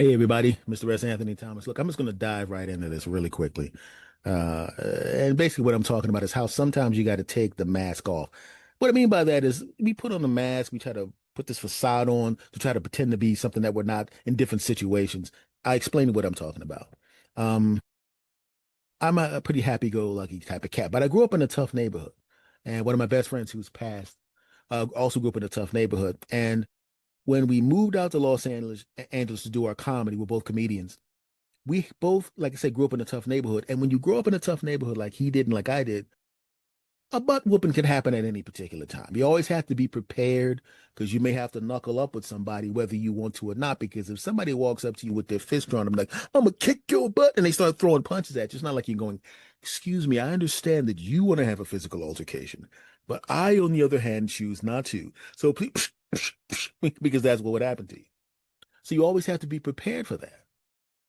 Hey everybody, Mr. S. Anthony Thomas. Look, I'm just going to dive right into this really quickly. And basically what I'm talking about is how sometimes you got to take the mask off. What I mean by that is we put on the mask, we try to put this facade on to try to pretend to be something that we're not in different situations. I explain what I'm talking about. Um, I'm a pretty happy-go-lucky type of cat, but I grew up in a tough neighborhood. And one of my best friends who's passed also grew up in a tough neighborhood. And when we moved out to Los Angeles to do our comedy, we're both comedians. We both, like I said, grew up in a tough neighborhood. And when you grow up in a tough neighborhood like he did and like I did, a butt whooping can happen at any particular time. You always have to be prepared because you may have to knuckle up with somebody, whether you want to or not. Because if somebody walks up to you with their fist drawn, I'm like, I'm gonna kick your butt, and they start throwing punches at you. It's not like you're going, excuse me, I understand that you want to have a physical altercation, but I, on the other hand, choose not to. So please, because that's what would happen to you. So you always have to be prepared for that.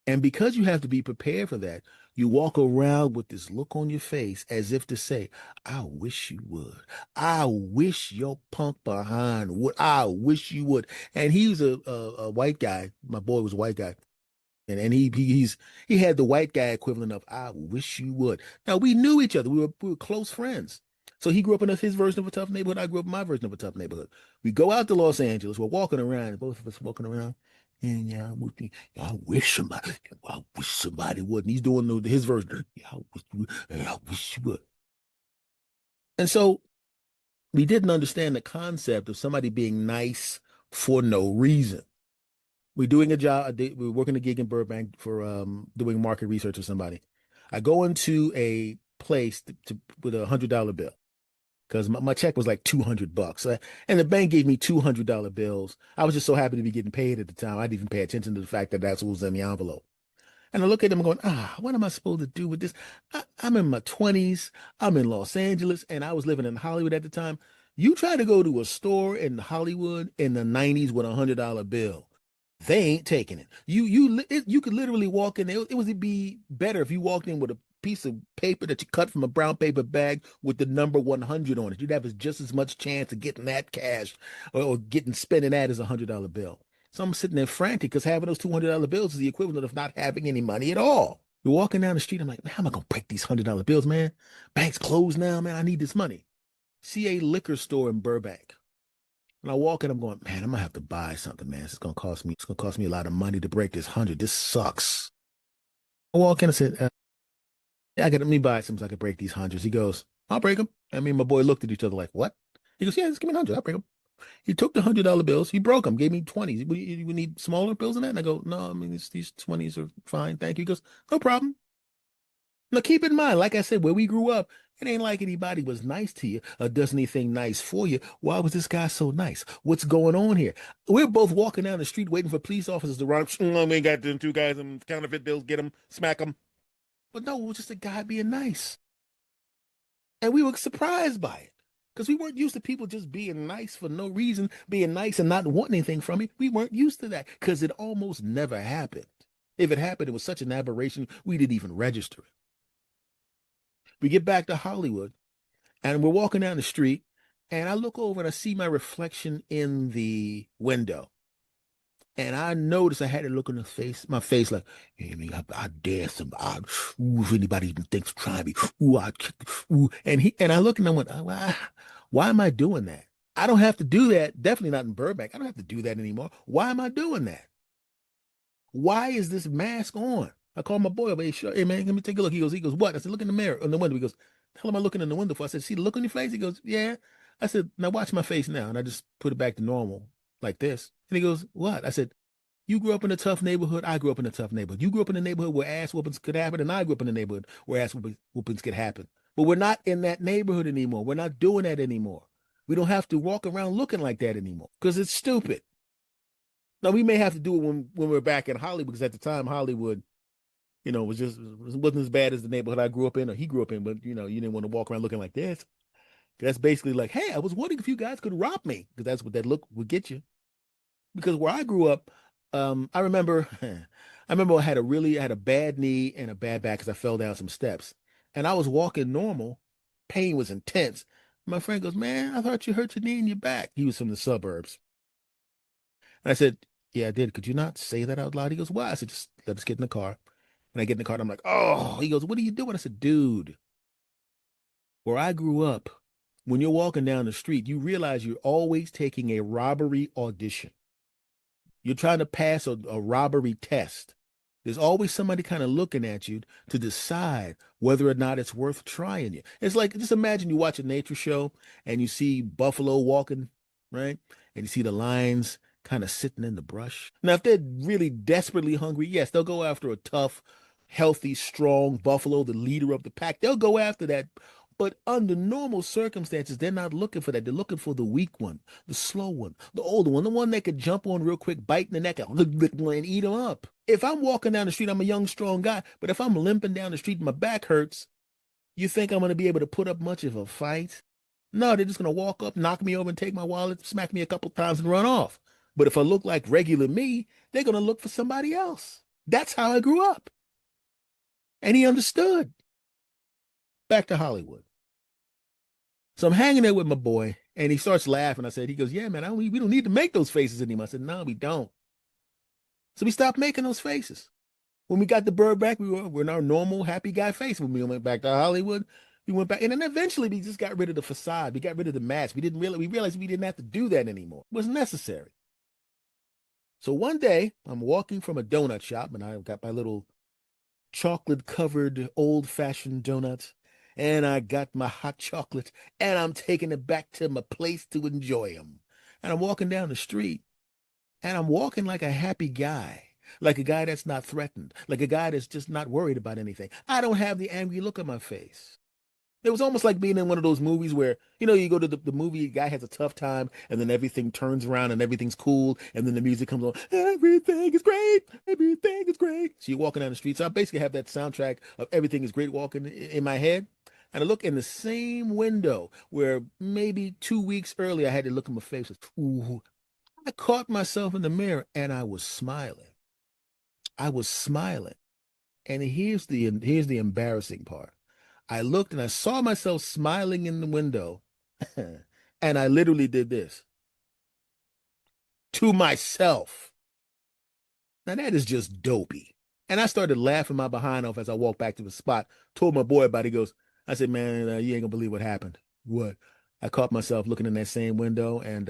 And because you have to be prepared for that, you walk around with this look on your face as if to say, I wish you would. I wish your punk behind would. I wish you would. And he was a white guy. My boy was a white guy. And he had the white guy equivalent of I wish you would. Now we knew each other. We were close friends. So he grew up in his version of a tough neighborhood. I grew up in my version of a tough neighborhood. We go out to Los Angeles. We're walking around, both of us walking around. And I wish somebody would. And he's doing his version. I wish you would. And so we didn't understand the concept of somebody being nice for no reason. We're doing a job. We're working a gig in Burbank for doing market research with somebody. I go into a place with $100 bill because my check was like $200. And the bank gave me $200 bills. I was just so happy to be getting paid at the time. I didn't even pay attention to the fact that that's what was in the envelope. And I look at them going, what am I supposed to do with this? I'm in my 20s. I'm in Los Angeles, and I was living in Hollywood at the time. You try to go to a store in Hollywood in the 90s with $100 bill. They ain't taking it. You could literally walk in there. It would be better if you walked in with a piece of paper that you cut from a brown paper bag with the number 100 on it. You'd have just as much chance of getting that cash or getting spending that as $100 bill. So I'm sitting there frantic because having those $200 bills is the equivalent of not having any money at all. You're walking down the street. I'm like, man, how am I gonna break these $100 bills, man? Bank's closed now, man. I need this money. See a liquor store in Burbank. And I walk in, I'm going, man, I'm gonna have to buy something, man. It's gonna cost me a lot of money to break this 100. This sucks. I walk in and said, yeah, let me buy some so I can break these hundreds. He goes, I'll break them. I mean, my boy looked at each other like, what? He goes, yeah, just give me 100. I'll break them. He took the $100 bills. He broke them, gave me 20s. We need smaller bills than that? And I go, no, I mean, these 20s are fine. Thank you. He goes, no problem. Now, keep in mind, like I said, where we grew up, it ain't like anybody was nice to you or does anything nice for you. Why was this guy so nice? What's going on here? We're both walking down the street waiting for police officers to run up. We got them two guys and counterfeit bills, get them, smack them. But no, it was just a guy being nice. And we were surprised by it because we weren't used to people just being nice for no reason, being nice and not wanting anything from it. We weren't used to that because it almost never happened. If it happened, it was such an aberration, we didn't even register it. We get back to Hollywood and we're walking down the street and I look over and I see my reflection in the window. And I noticed I had to look in my face like, hey, man, I dare somebody. If anybody even thinks of trying me, ooh. And I looked and I went, why am I doing that? I don't have to do that. Definitely not in Burbank. I don't have to do that anymore. Why am I doing that? Why is this mask on? I called my boy, hey, sure, hey man, let me take a look. He goes, what? I said, look in the mirror, in the window. He goes, hell am I looking in the window for? I said, see the look on your face? He goes, yeah. I said, now watch my face now. And I just put it back to normal like this. And he goes, what? I said, you grew up in a tough neighborhood. I grew up in a tough neighborhood. You grew up in a neighborhood where ass whoopings could happen, and I grew up in a neighborhood where ass whoopings could happen. But we're not in that neighborhood anymore. We're not doing that anymore. We don't have to walk around looking like that anymore because it's stupid. Now we may have to do it when we're back in Hollywood because at the time Hollywood, wasn't as bad as the neighborhood I grew up in or he grew up in. But you didn't want to walk around looking like this. That's basically like, hey, I was wondering if you guys could rob me because that's what that look would get you. Because where I grew up, I remember, I remember I had a bad knee and a bad back because I fell down some steps, and I was walking normal. Pain was intense. My friend goes, "Man, I thought you hurt your knee and your back." He was from the suburbs, and I said, Yeah, I did. Could you not say that out loud? He goes, why? I said, just let us get in the car. And I get in the car and I'm like, oh, he goes, what are you doing? I said, dude, where I grew up, when you're walking down the street, you realize you're always taking a robbery audition. You're trying to pass a robbery test. There's always somebody kind of looking at you to decide whether or not it's worth trying you. It's like, just imagine you watch a nature show and you see buffalo walking, right? And you see the lions kind of sitting in the brush. Now, if they're really desperately hungry, yes, they'll go after a tough, healthy, strong buffalo, the leader of the pack. They'll go after that. But under normal circumstances, they're not looking for that. They're looking for the weak one, the slow one, the older one, the one that could jump on real quick, bite in the neck, and eat them up. If I'm walking down the street, I'm a young, strong guy. But if I'm limping down the street and my back hurts, you think I'm going to be able to put up much of a fight? No, they're just going to walk up, knock me over, and take my wallet, smack me a couple times, and run off. But if I look like regular me, they're going to look for somebody else. That's how I grew up. And he understood. Back to Hollywood. So I'm hanging there with my boy, and he starts laughing. He goes, yeah, man, we don't need to make those faces anymore. I said, no, we don't. So we stopped making those faces. When we got the bird back, we're in our normal happy guy face. When we went back to Hollywood, we went back, and then eventually we just got rid of the facade. We got rid of the mask. We realized we didn't have to do that anymore. It was necessary. So one day, I'm walking from a donut shop, and I've got my little chocolate covered old fashioned donuts, and I got my hot chocolate, and I'm taking it back to my place to enjoy them. And I'm walking down the street, and I'm walking like a happy guy, like a guy that's not threatened, like a guy that's just not worried about anything. I don't have the angry look on my face. It was almost like being in one of those movies where, you go to the movie, the guy has a tough time, and then everything turns around and everything's cool, and then the music comes on, everything is great, everything is great. So you're walking down the street. So I basically have that soundtrack of everything is great walking in my head. And I look in the same window where maybe 2 weeks earlier I had to look in my face. Ooh, I caught myself in the mirror and I was smiling. I was smiling. And here's the embarrassing part. I looked and I saw myself smiling in the window, and I literally did this to myself. Now that is just dopey. And I started laughing my behind off as I walked back to the spot. Told my boy about it. He goes, I said, man, you ain't gonna believe what happened. What? I caught myself looking in that same window, and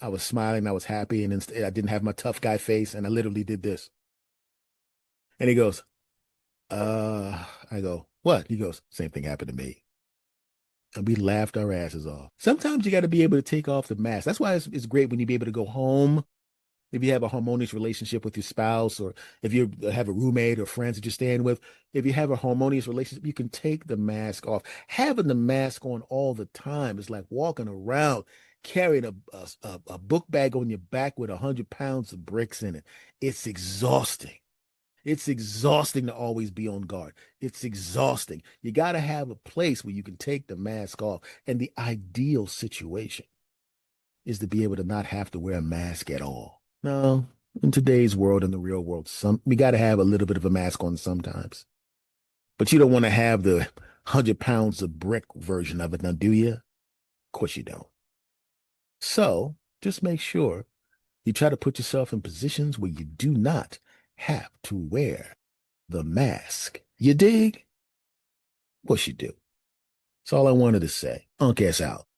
I was smiling. I was happy, and instead I didn't have my tough guy face, and I literally did this. And he goes, I go, what? He goes, same thing happened to me. And we laughed our asses off. Sometimes you got to be able to take off the mask. That's why it's great when you be able to go home. If you have a harmonious relationship with your spouse, or if you have a roommate or friends that you're staying with, if you have a harmonious relationship, you can take the mask off. Having the mask on all the time is like walking around carrying a book bag on your back with 100 pounds of bricks in it. It's exhausting. It's exhausting to always be on guard. It's exhausting. You got to have a place where you can take the mask off. And the ideal situation is to be able to not have to wear a mask at all. No, in today's world, in the real world, we got to have a little bit of a mask on sometimes. But you don't want to have the 100 pounds of brick version of it now, do you? Of course you don't. So just make sure you try to put yourself in positions where you do not have to wear the mask. You dig? Of course you do. That's all I wanted to say. Unk ass out.